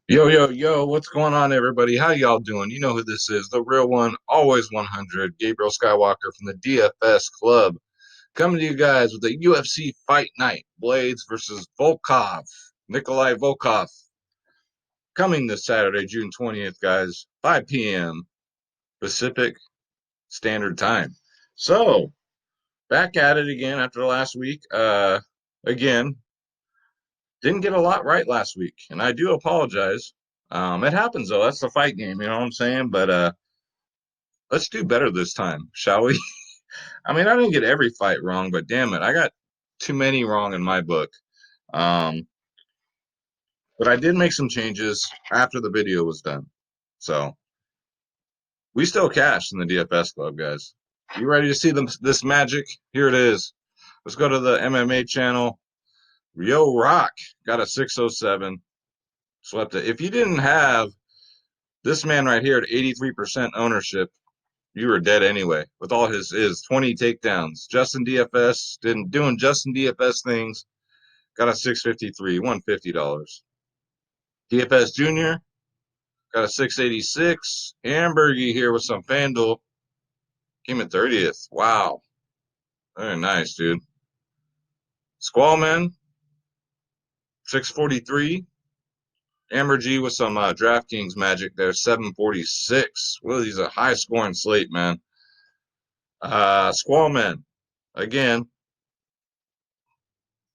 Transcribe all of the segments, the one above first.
Yo, yo, yo, what's going on, everybody? How y'all doing? You know who this is, the real one, always 100, Gabriel Skywalker from the DFS Club, coming to you guys with a UFC Fight Night, Blaydes versus Volkov, Nikolai Volkov, coming this Saturday, June 20th, guys, 5 p.m. Pacific Standard Time. So, back at it again after last week. Again, didn't get a lot right last week, and I do apologize. It happens though. That's the fight game, you know what I'm saying? But let's do better this time, shall we? I mean, I didn't get every fight wrong, but damn it, I got too many wrong in my book. Um, but I did make some changes after the video was done. So we still cashed in the DFS club, guys. You ready to see this magic? Here it is. Let's go to the MMA channel. Yo Rock got a 607. Swept it. If you didn't have this man right here at 83% ownership, you were dead anyway. With all his 20 takedowns, Justin DFS didn't doing Justin DFS things. Got a 653, $150. DFS Junior got a 686. Hamburgy here with some FanDuel came in 30th. Wow, very nice, dude. Squallman 643. Amber G with some DraftKings magic there, 746. Well, these are high scoring slate, man. Squallman again.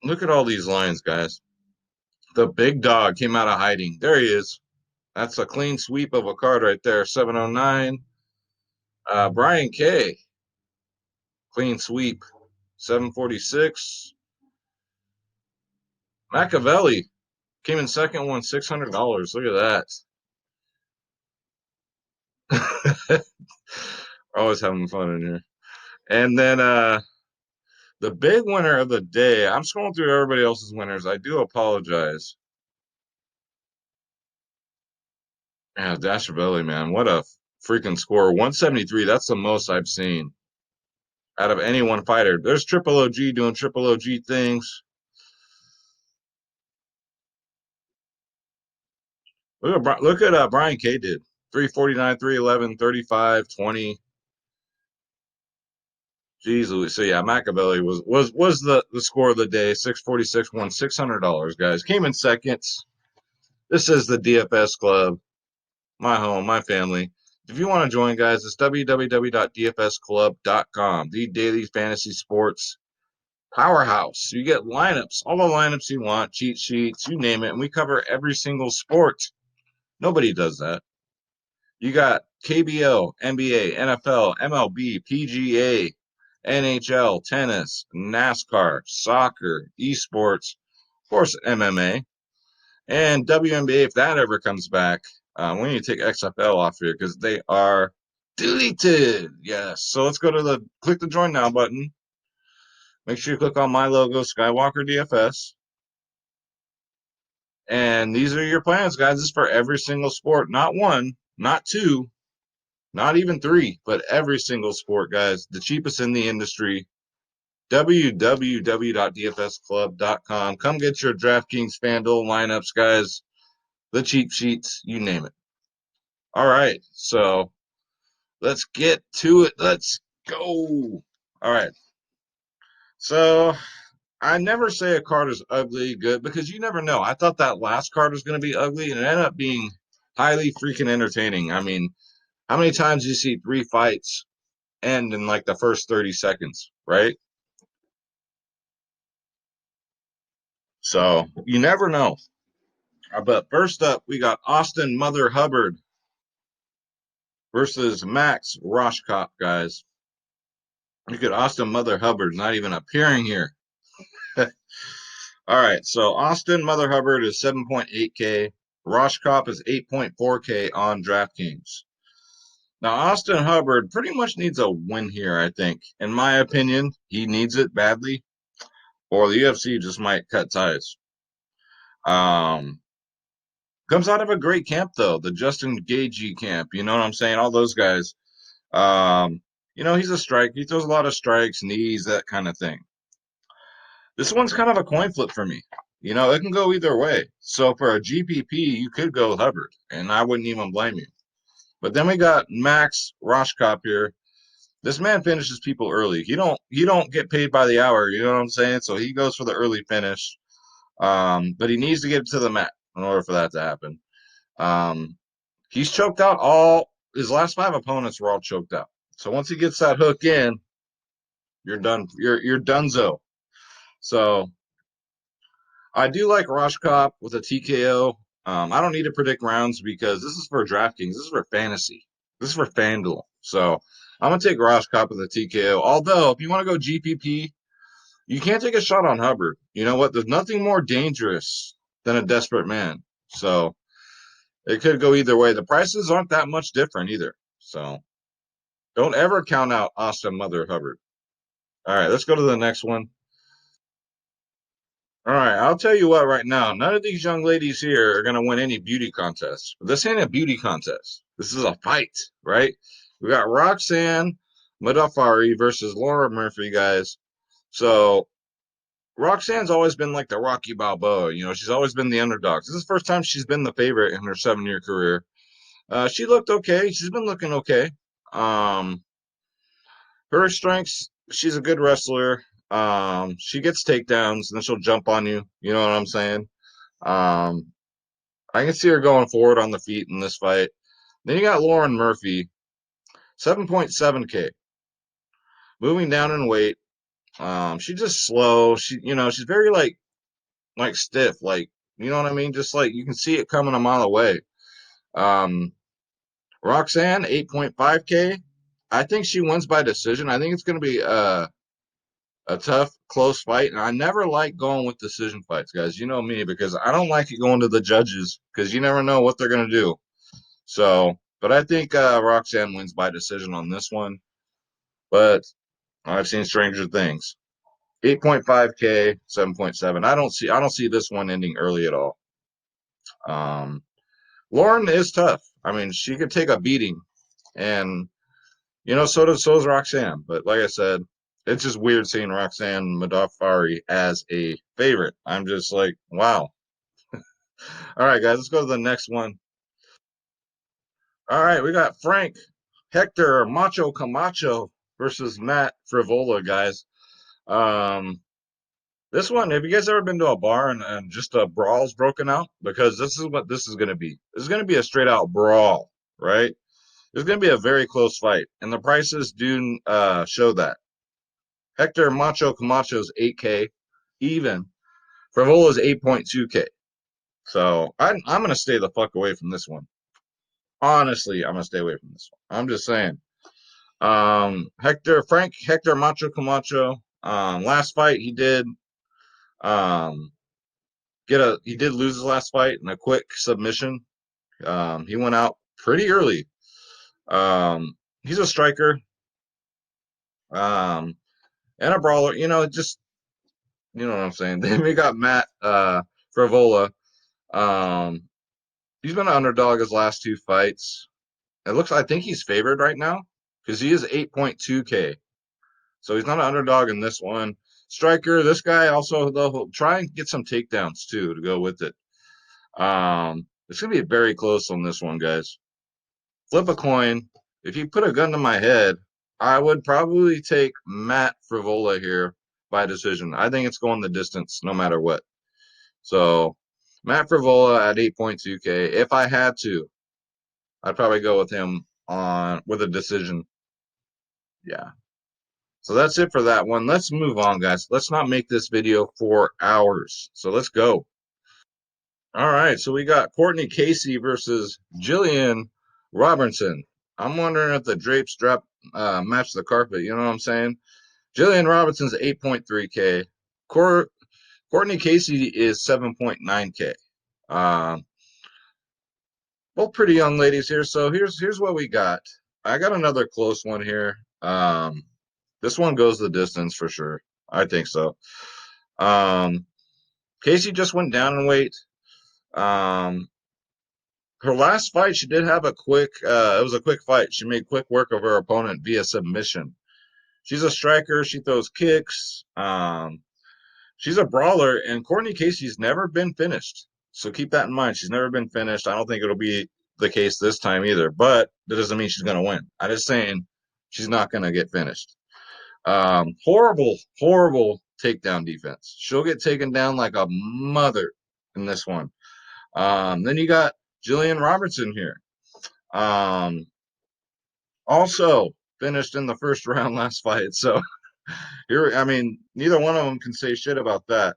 Look at all these lines, guys. The big dog came out of hiding. There he is. That's a clean sweep of a card right there. 709. Brian K. Clean sweep. 746. Machiavelli came in second, won $600. Look at that. Always having fun in here. And then the big winner of the day. I'm scrolling through everybody else's winners. I do apologize. Yeah, Dashavelli, man. What a freaking score. 173. That's the most I've seen out of any one fighter. There's Triple OG doing Triple OG things. Look at Brian K did 349, 311, 35, 20. Jeez, so yeah, Machiavelli was the score of the day. 646 won $600, guys. Came in seconds. This is the DFS Club, my home, my family. If you want to join, guys, it's www.dfsclub.com. The daily fantasy sports powerhouse. You get lineups, all the lineups you want, cheat sheets, you name it, and we cover every single sport. Nobody does that. You got KBO, NBA, NFL, MLB, PGA, NHL, tennis, NASCAR, soccer, esports, of course, MMA, and WNBA if that ever comes back. We need to take XFL off here because they are deleted. Yes. So let's go to click the join now button. Make sure you click on my logo, Skywalker DFS. And these are your plans, guys. This is for every single sport, not one, not two, not even three, but every single sport, guys. The cheapest in the industry. www.dfsclub.com. Come get your DraftKings FanDuel lineups, guys. The cheap sheets, you name it. All right, so let's get to it. Let's go. All right. So I never say a card is ugly, good, because you never know. I thought that last card was going to be ugly, and it ended up being highly freaking entertaining. I mean, how many times do you see three fights end in like the first 30 seconds, right? So you never know. But first up, we got Austin Mother Hubbard versus Max Roshkop, guys. Look at Austin Mother Hubbard not even appearing here. All right, so Austin Mother Hubbard is 7.8K. Roshkop is 8.4K on DraftKings. Now, Austin Hubbard pretty much needs a win here, I think. In my opinion, he needs it badly, or the UFC just might cut ties. Um, Comes out of a great camp, though, the Justin Gagey camp. You know what I'm saying? All those guys. He's a strike. He throws a lot of strikes, knees, that kind of thing. This one's kind of a coin flip for me. You know, it can go either way. So for a GPP, you could go Hubbard, and I wouldn't even blame you. But then we got Max Roshkop here. This man finishes people early. He don't get paid by the hour. You know what I'm saying? So he goes for the early finish. But he needs to get to the mat in order for that to happen. Um, he's choked out all his last 5 opponents were all choked out. So once he gets that hook in, you're done. You're donezo. So I do like Roshkop with a TKO. I don't need to predict rounds because this is for DraftKings. This is for fantasy. This is for FanDuel. So I'm gonna take Roshkop with a TKO. Although if you want to go GPP, you can't take a shot on Hubbard. You know what? There's nothing more dangerous than a desperate man. So it could go either way. The prices aren't that much different either. So don't ever count out Austin Mother Hubbard. All right, let's go to the next one. All right, I'll tell you what right now. None of these young ladies here are going to win any beauty contests. This ain't a beauty contest. This is a fight, right? We got Roxanne Modafferi versus Laura Murphy, guys. So Roxanne's always been like the Rocky Balboa. You know, she's always been the underdog. This is the first time she's been the favorite in her 7-year career. She looked okay. She's been looking okay. Um, her strengths, she's a good wrestler. She gets takedowns and then she'll jump on you. You know what I'm saying? Um, I can see her going forward on the feet in this fight. Then you got Lauren Murphy, 7.7K, moving down in weight. She's just slow. She's very like stiff, like you know what I mean. Just like you can see it coming a mile away. Um, Roxanne, 8.5K. I think she wins by decision. I think it's going to be a tough, close fight. And I never like going with decision fights, guys. You know me, because I don't like it going to the judges because you never know what they're going to do. So, but I think Roxanne wins by decision on this one. But I've seen stranger things. 8.5K, 7.7. I don't see this one ending early at all. Um, Lauren is tough. I mean, she could take a beating, and so does Roxanne. But like I said, it's just weird seeing Roxanne Modafferi as a favorite. I'm just like, wow. All right, guys, let's go to the next one. All right, we got Frank Hector Macho Camacho versus Matt Frivola, guys. Um, this one, have you guys ever been to a bar and just a brawl's broken out? Because this is what this is going to be. This is going to be a straight out brawl, right? It's going to be a very close fight, and the prices do show that. Hector Macho Camacho's 8K, even. Fravola's 8.2K. So I'm going to stay the fuck away from this one. Honestly, I'm going to stay away from this one. I'm just saying. Hector Macho Camacho. Last fight he did um, he did lose his last fight in a quick submission. He went out pretty early. He's a striker and a brawler. You know what I'm saying. Then we got Matt Frivola. Um, he's been an underdog his last 2 fights. I think he's favored right now because he is 8.2K. So he's not an underdog in this one. Striker, this guy also he'll try and get some takedowns too to go with it. It's gonna be very close on this one, guys. Flip a coin. If you put a gun to my head, I would probably take Matt Frivola here by decision. I think it's going the distance no matter what. So Matt Frivola at 8.2K. If I had to, I'd probably go with him on with a decision. Yeah. So that's it for that one. Let's move on, guys. Let's not make this video 4 hours. So let's go. All right. So we got Courtney Casey versus Jillian Robertson. I'm wondering if the drapes match the carpet. You know what I'm saying? Jillian Robertson's 8.3K. Courtney Casey is 7.9K. Um, both pretty young ladies here. So here's what we got. I got another close one here. This one goes the distance for sure. I think so. Um, Casey just went down in weight. Um, her last fight, she did have it was a quick fight. She made quick work of her opponent via submission. She's a striker. She throws kicks. she's a brawler, and Courtney Casey's never been finished. So keep that in mind. She's never been finished. I don't think it'll be the case this time either, but that doesn't mean she's going to win. I'm just saying she's not going to get finished. Horrible, horrible takedown defense. She'll get taken down like a mother in this one. Then you got Jillian Robertson here. Also finished in the first round last fight. So here, I mean, neither one of them can say shit about that.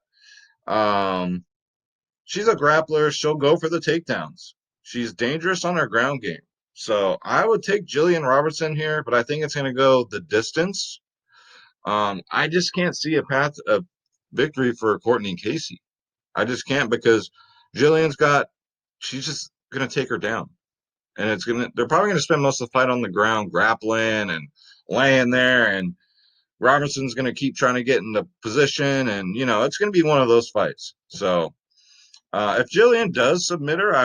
She's a grappler. She'll go for the takedowns. She's dangerous on her ground game. So I would take Jillian Robertson here, but I think it's going to go the distance. I just can't see a path of victory for Courtney Casey. I just can't because she's just going to take her down. And they're probably going to spend most of the fight on the ground, grappling and laying there. And Robertson's going to keep trying to get in the position. And, it's going to be one of those fights. So if Jillian does submit her,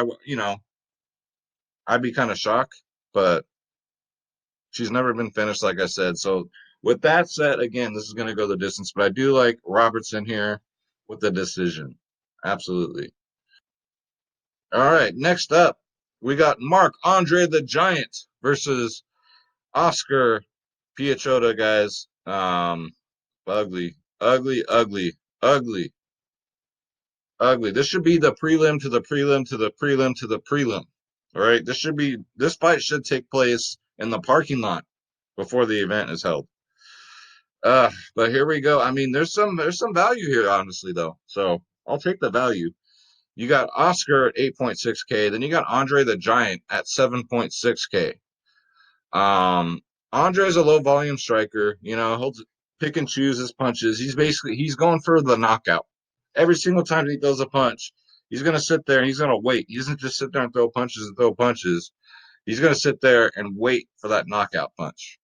I'd be kind of shocked. But she's never been finished, like I said. So with that said, again, this is going to go the distance. But I do like Robertson here with the decision. Absolutely. All right, next up, we got Marc-Andre the Giant versus Oscar Piechota, guys. Ugly, ugly, ugly, ugly, ugly. This should be the prelim to the prelim to the prelim to the prelim. All right, this fight should take place in the parking lot before the event is held. But here we go. I mean, there's some value here, honestly, though. So I'll take the value. You got Oscar at 8.6K. Then you got Andre the Giant at 7.6K. Andre's a low volume striker. He'll pick and choose his punches. He's going for the knockout. Every single time he throws a punch, he's going to sit there and he's going to wait. He doesn't just sit there and throw punches and throw punches. He's going to sit there and wait for that knockout punch.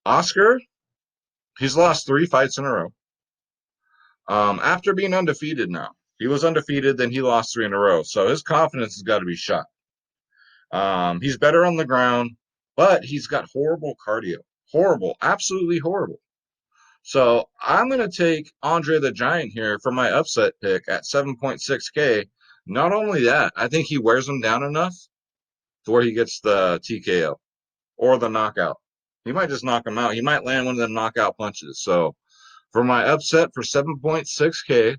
Oscar, he's lost 3 fights in a row. After being undefeated now. He was undefeated, then he lost 3 in a row. So his confidence has got to be shot. He's better on the ground, but he's got horrible cardio. Horrible. Absolutely horrible. So I'm going to take Andre the Giant here for my upset pick at 7.6K. Not only that, I think he wears him down enough to where he gets the TKO or the knockout. He might just knock him out. He might land one of the knockout punches. So for my upset for 7.6K,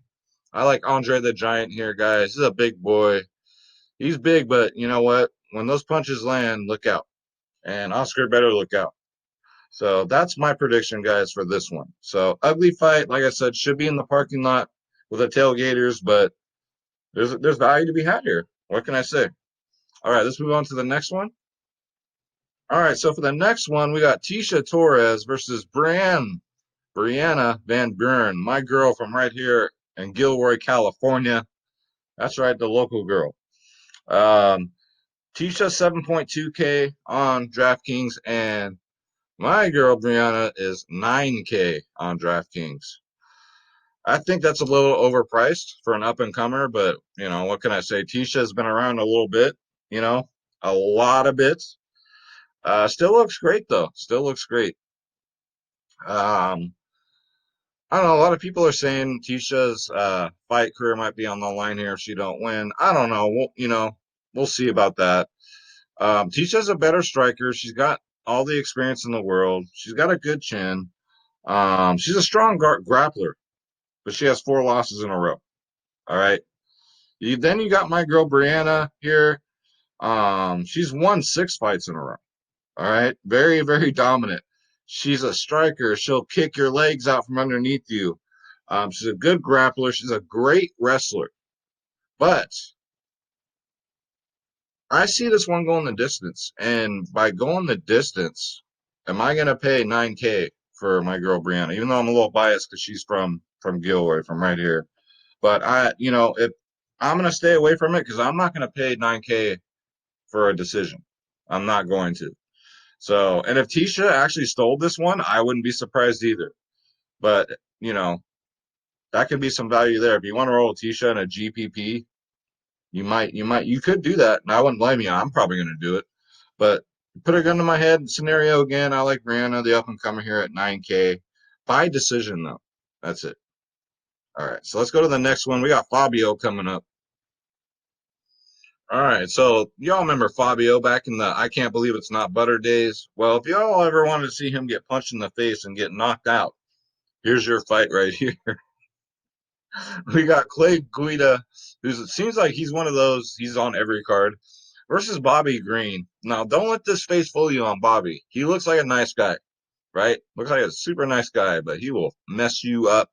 I like Andre the Giant here, guys. He's a big boy. He's big, but you know what? When those punches land, look out. And Oscar better look out. So that's my prediction, guys, for this one. So ugly fight, like I said, should be in the parking lot with the tailgaters, but there's value to be had here. What can I say? All right, let's move on to the next one. All right, so for the next one, we got Tecia Torres versus Briana Van Buuren, my girl from right here in Gilroy, California. That's right, the local girl. Tecia 7.2K on DraftKings, and my girl Briana is 9K on DraftKings. I think that's a little overpriced for an up-and-comer, but, what can I say? Ticia's been around a little bit, a lot of bits. Still looks great, though. Still looks great. I don't know. A lot of people are saying Ticia's fight career might be on the line here if she don't win. I don't know. We'll see about that. Ticia's a better striker. She's got all the experience in the world. She's got a good chin. She's a strong grappler, but she has 4 losses in a row. All right. Then you got my girl Briana here. She's won 6 fights in a row. All right. Very, very dominant. She's a striker. She'll kick your legs out from underneath you. She's a good grappler. She's a great wrestler. But I see this one going the distance. And by going the distance, am I going to pay 9K for my girl Briana? Even though I'm a little biased because she's from Gilroy, from right here. But if I'm going to stay away from it because I'm not going to pay 9K for a decision. I'm not going to. So, and if Tecia actually stole this one, I wouldn't be surprised either. But, that could be some value there. If you want to roll Tecia in a GPP, you could do that. And I wouldn't blame you. I'm probably going to do it. But put a gun to my head scenario again. I like Briana, the up and comer here at 9K. By decision, though. That's it. All right, so let's go to the next one. We got Fabio coming up. All right, so y'all remember Fabio back in the I can't believe it's not butter days? Well, if y'all ever wanted to see him get punched in the face and get knocked out, here's your fight right here. We got Clay Guida, who's it seems like he's one of those, he's on every card, versus Bobby Green. Now, don't let this face fool you on Bobby. He looks like a nice guy, right? Looks like a super nice guy, but he will mess you up.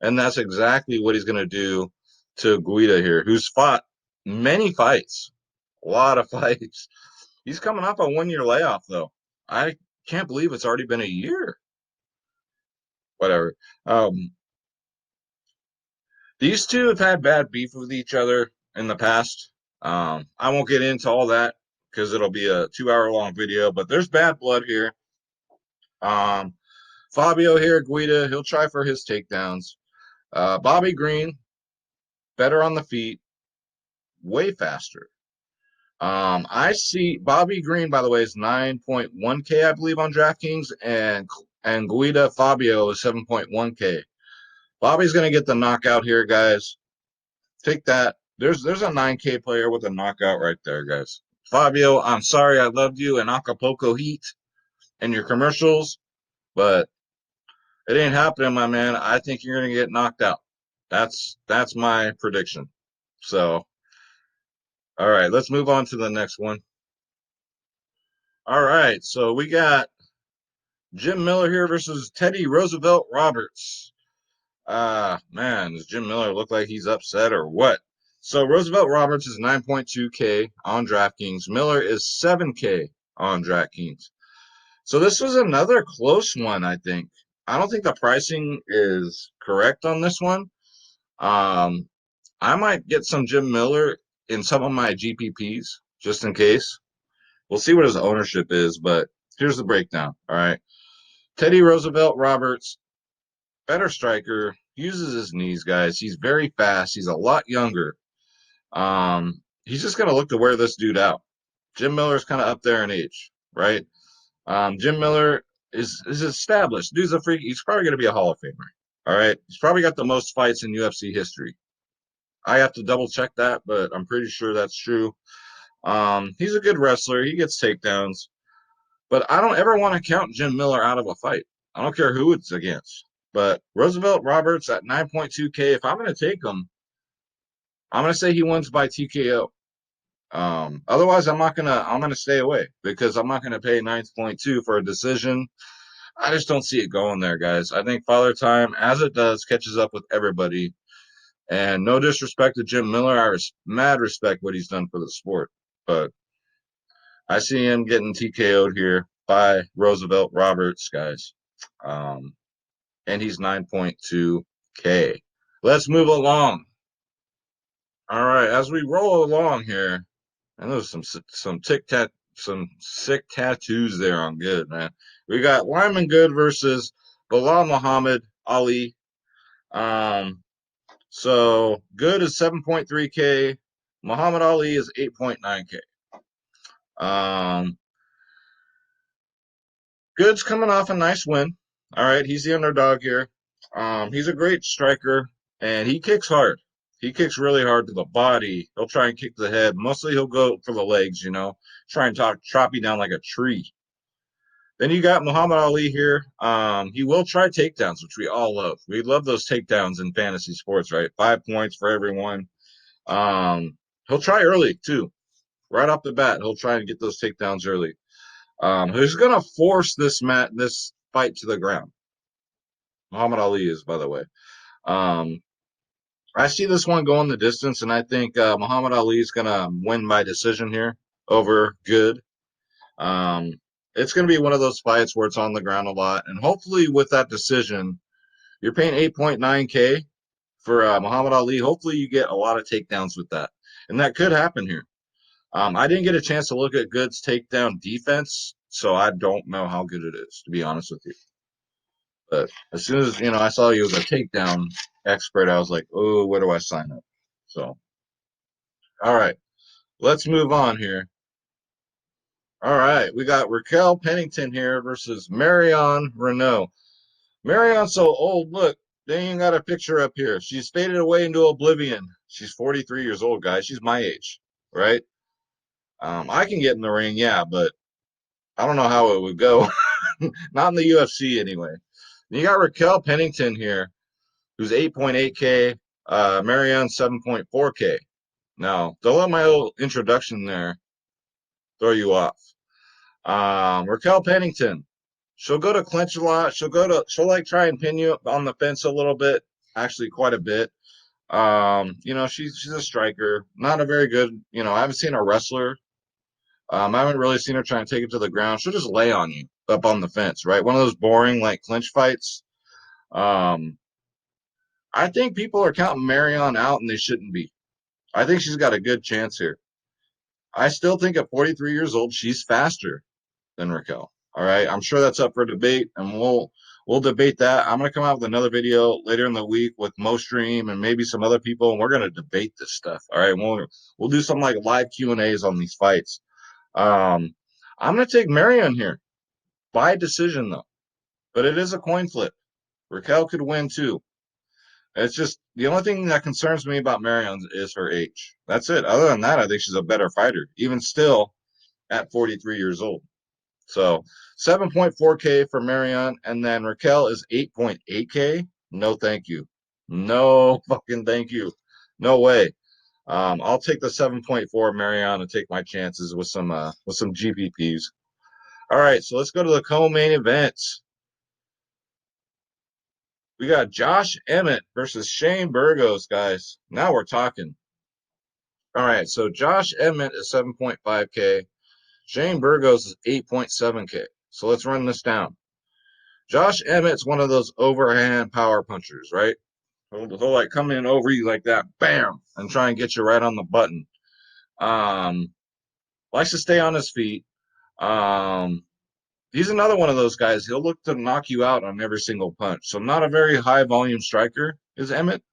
And that's exactly what he's going to do to Guida here, who's fought many fights, a lot of fights. He's coming off a 1 year layoff, though. I can't believe it's already been a year. Whatever. Um, these two have had bad beef with each other in the past. I won't get into all that because it'll be a 2 hour long video, but there's bad blood here. Um, Fabio here, Guida, he'll try for his takedowns. Bobby Green, better on the feet, way faster. I see Bobby Green, by the way, is 9.1K, I believe, on DraftKings, and Guida Fabio is 7.1K. Bobby's gonna get the knockout here, guys. Take that. There's a 9K player with a knockout right there, guys. Fabio, I'm sorry I loved you in Acapulco Heat and your commercials, but it ain't happening, my man. I think you're gonna get knocked out. That's my prediction. So, all right, let's move on to the next one. All right, so we got Jim Miller here versus Teddy Roosevelt Roberts. Man, does Jim Miller look like he's upset or what? So Roosevelt Roberts is 9.2K on DraftKings. Miller is 7K on DraftKings. So this was another close one, I think. I don't think the pricing is correct on this one. Um, I might get some Jim Miller in some of my GPPs just in case. We'll see what his ownership is, but here's the breakdown. All right. Teddy Roosevelt Roberts, better striker, uses his knees, guys. He's very fast. He's a lot younger. He's just going to look to wear this dude out. Jim Miller's kind of up there in age, right? Jim Miller is established. Dude's a freak. He's probably going to be a Hall of Famer. All right. He's probably got the most fights in UFC history. I have to double check that, but I'm pretty sure that's true. He's a good wrestler. He gets takedowns. But I don't ever want to count Jim Miller out of a fight. I don't care who it's against. But Roosevelt Roberts at 9.2K, if I'm going to take him, I'm going to say he wins by TKO. Otherwise, I'm gonna stay away because I'm not gonna pay 9.2 for a decision. I just don't see it going there, guys. I think Father Time, as it does, catches up with everybody. And no disrespect to Jim Miller, mad respect what he's done for the sport. But I see him getting TKO'd here by Roosevelt Roberts, guys. Um, and he's 9.2K. Let's move along. All right, as we roll along here, and there's some sick tattoos there on Good, man. We got Lyman Good versus Bilal Muhammad Ali. So Good is 7.3K. Muhammad Ali is 8.9K. Good's coming off a nice win. All right, he's the underdog here. He's a great striker, and he kicks hard. He kicks really hard to the body. He'll try and kick the head. Mostly he'll go for the legs, try and chop you down like a tree. Then you got Muhammad Ali here. He will try takedowns, which we all love. We love those takedowns in fantasy sports, right? 5 points for everyone. He'll try early too. Right off the bat, he'll try and get those takedowns early. Who's gonna force this fight to the ground? Muhammad Ali is, by the way. Um, I see this one going the distance, and I think Muhammad Ali is gonna win by decision here over Good. Um, it's gonna be one of those fights where it's on the ground a lot, and hopefully with that decision, you're paying 8.9K for Muhammad Ali. Hopefully you get a lot of takedowns with that, and that could happen here. I didn't get a chance to look at Good's takedown defense, so I don't know how good it is, to be honest with you. But as soon as I saw you as a takedown expert, I was like, oh, where do I sign up? So, all right, let's move on here. All right, we got Raquel Pennington here versus Marion Renault. Marion's so old. Look, they ain't got a picture up here. She's faded away into oblivion. She's 43 years old, guys. She's my age, right? I can get in the ring, yeah, but I don't know how it would go. Not in the UFC anyway. You got Raquel Pennington here, who's 8.8K, Marion 7.4K. Now, don't let my little introduction there throw you off. Raquel Pennington, she'll go to clinch a lot. She'll like try and pin you on the fence a little bit, actually quite a bit. She's a striker, not a very good, I haven't seen a wrestler. I haven't really seen her try and take it to the ground. She'll just lay on you up on the fence, right? One of those boring like clinch fights. Um, I think people are counting Marion out and they shouldn't be. I think she's got a good chance here. I still think at 43 years old, she's faster than Raquel. All right. I'm sure that's up for debate and we'll debate that. I'm gonna come out with another video later in the week with MoStream and maybe some other people, and we're gonna debate this stuff. All right. We'll do some like live Q&As on these fights. I'm gonna take Marion here by decision though, but it is a coin flip. Raquel could win too. It's just the only thing that concerns me about Marion is her age. That's it. Other than that, I think she's a better fighter, even still at 43 years old. So 7.4K for Marion, and then Raquel is 8.8K. No, thank you. No fucking thank you. No way. I'll take the 7.4 Marion and take my chances with some GPPs. All right, so let's go to the co-main events. We got Josh Emmett versus Shane Burgos, guys. Now we're talking. All right, so Josh Emmett is 7.5K. Shane Burgos is 8.7K. So let's run this down. Josh Emmett's one of those overhand power punchers, right? He'll like come in over you like that, bam, and try and get you right on the button. Um, Likes to stay on his feet. Um, he's another one of those guys. He'll look to knock you out on every single punch. So not a very high volume striker is Emmett,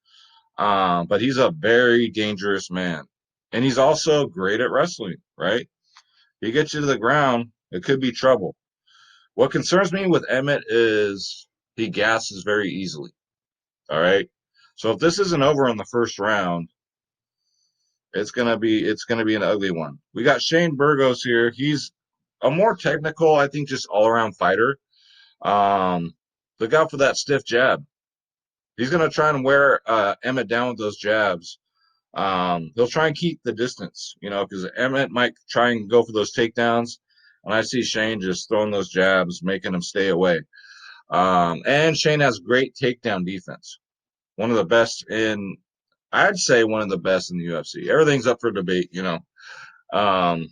but he's a very dangerous man, and he's also great at wrestling. Right? He gets you to the ground, it could be trouble. What concerns me with Emmett is he gasses very easily. All right. So if this isn't over in the first round, it's gonna be an ugly one. We got Shane Burgos here. He's a more technical, I think, just all around fighter. Um, Look out for that stiff jab. He's gonna try and wear Emmett down with those jabs. He'll try and keep the distance, because Emmett might try and go for those takedowns. And I see Shane just throwing those jabs, making him stay away. And Shane has great takedown defense. One of the best I'd say one of the best in the UFC. Everything's up for debate. Um,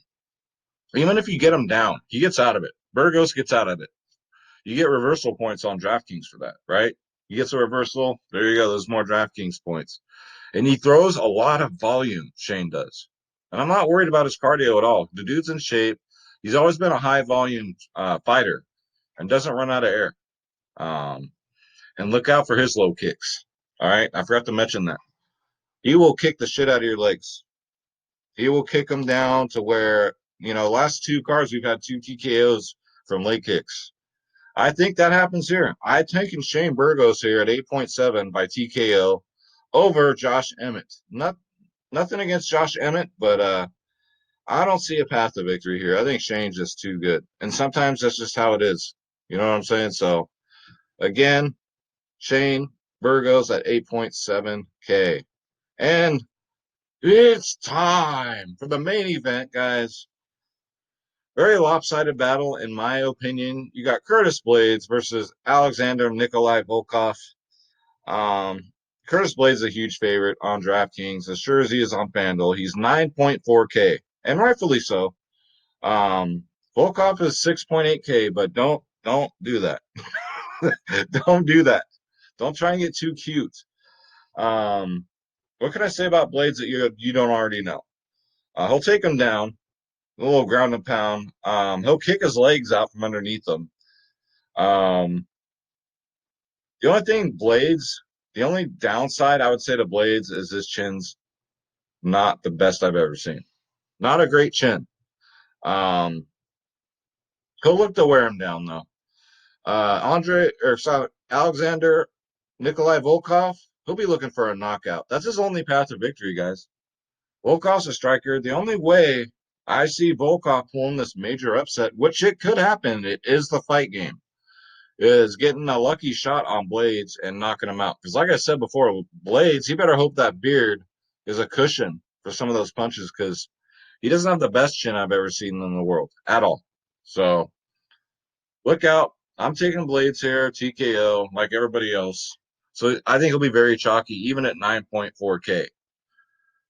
Even if you get him down, he gets out of it. Burgos gets out of it. You get reversal points on DraftKings for that, right? He gets a reversal. There you go. There's more DraftKings points. And he throws a lot of volume, Shane does. And I'm not worried about his cardio at all. The dude's in shape. He's always been a high volume fighter and doesn't run out of air. Um, and look out for his low kicks. All right. I forgot to mention that. He will kick the shit out of your legs. He will kick them down to where, last two cards, we've had two TKOs from leg kicks. I think that happens here. I'm taking Shane Burgos here at 8.7 by TKO over Josh Emmett. Nothing against Josh Emmett, but I don't see a path to victory here. I think Shane's just too good. And sometimes that's just how it is. You know what I'm saying? So, again, Shane Burgos at 8.7K. And it's time for the main event, guys. Very lopsided battle, in my opinion. You got Curtis Blaydes versus Alexander Nikolai Volkov. Curtis Blaydes is a huge favorite on DraftKings, as sure as he is on FanDuel. He's 9.4K, and rightfully so. Volkov is 6.8K, but don't do that. Don't do that. Don't try and get too cute. What can I say about Blaydes that you don't already know? He'll take him down, a little ground and pound. He'll kick his legs out from underneath him. The only thing the only downside I would say to Blaydes is his chin's not the best I've ever seen. Not a great chin. He'll look to wear him down though. Alexander Volkov, he'll be looking for a knockout. That's his only path to victory, guys. Volkov's a striker. The only way I see Volkov pulling this major upset, which it could happen, it is the fight game, is getting a lucky shot on Blaydes and knocking him out. Because like I said before, Blaydes, he better hope that beard is a cushion for some of those punches because he doesn't have the best chin I've ever seen in the world at all. So look out. I'm taking Blaydes here, TKO, like everybody else. So I think he'll be very chalky, even at 9.4K.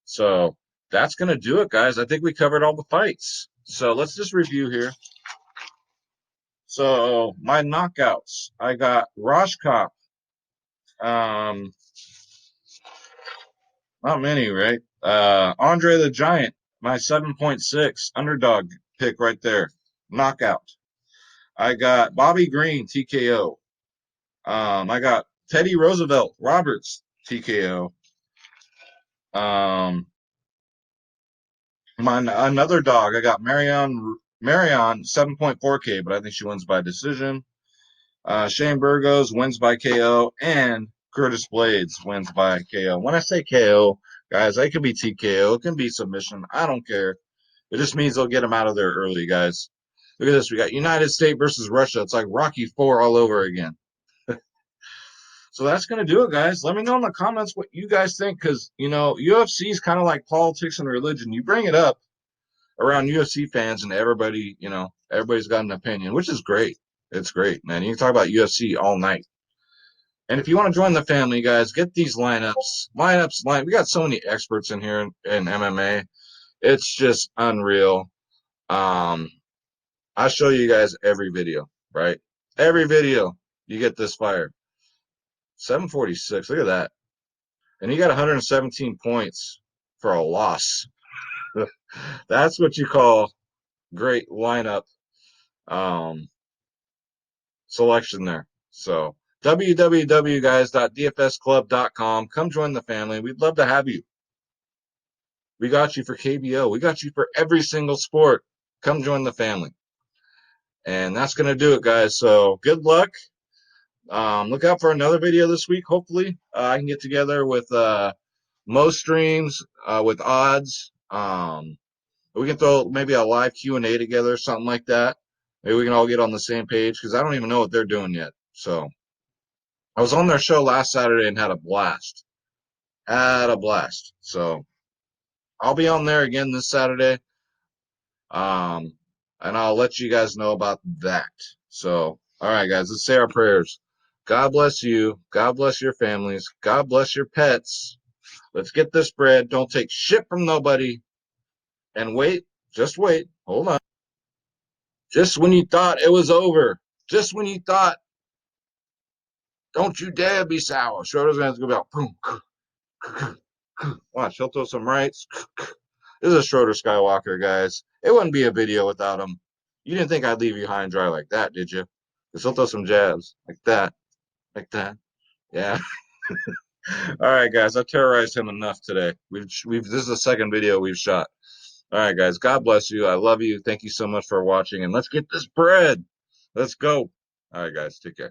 So that's going to do it, guys. I think we covered all the fights. So let's just review here. So my knockouts, I got Rashkov. Not many, right? Andre the Giant, my 7.6 underdog pick right there. Knockout. I got Bobby Green, TKO. I got Teddy Roosevelt Roberts, TKO. Another dog, I got Marion 7.4K, but I think she wins by decision. Shane Burgos wins by KO, and Curtis Blaydes wins by KO. When I say KO, guys, it could be TKO, it can be submission. I don't care. It just means they'll get them out of there early, guys. Look at this. We got United States versus Russia. It's like Rocky IV all over again. So that's going to do it, guys. Let me know in the comments what you guys think because, UFC is kind of like politics and religion. You bring it up around UFC fans and everybody, everybody's got an opinion, which is great. It's great, man. You can talk about UFC all night. And if you want to join the family, guys, get these lineups. We got so many experts in here in MMA. It's just unreal. I show you guys every video, right? Every video you get this fire. 746, look at that. And he got 117 points for a loss. That's what you call great lineup selection there. So www.dfsclub.com. Come join the family. We'd love to have you. We got you for KBO. We got you for every single sport. Come join the family. And that's going to do it, guys. So good luck. Look out for another video this week. Hopefully, I can get together with most streams with odds. We can throw maybe a live Q&A together, something like that. Maybe we can all get on the same page because I don't even know what they're doing yet. So I was on their show last Saturday and had a blast. So I'll be on there again this Saturday. And I'll let you guys know about that. So, all right, guys, let's say our prayers. God bless you. God bless your families. God bless your pets. Let's get this bread. Don't take shit from nobody. And wait, just wait. Hold on. Just when you thought it was over, just when you thought, don't you dare be sour. Schroeder's going to go about, boom. Watch, he'll throw some rights. This is Schroeder Skywalker, guys. It wouldn't be a video without him. You didn't think I'd leave you high and dry like that, did you? Because he'll throw some jabs like that. Like that. Yeah. All right, guys. I've terrorized him enough today. This is the second video we've shot. All right, guys. God bless you. I love you. Thank you so much for watching. And let's get this bread. Let's go. All right, guys. Take care.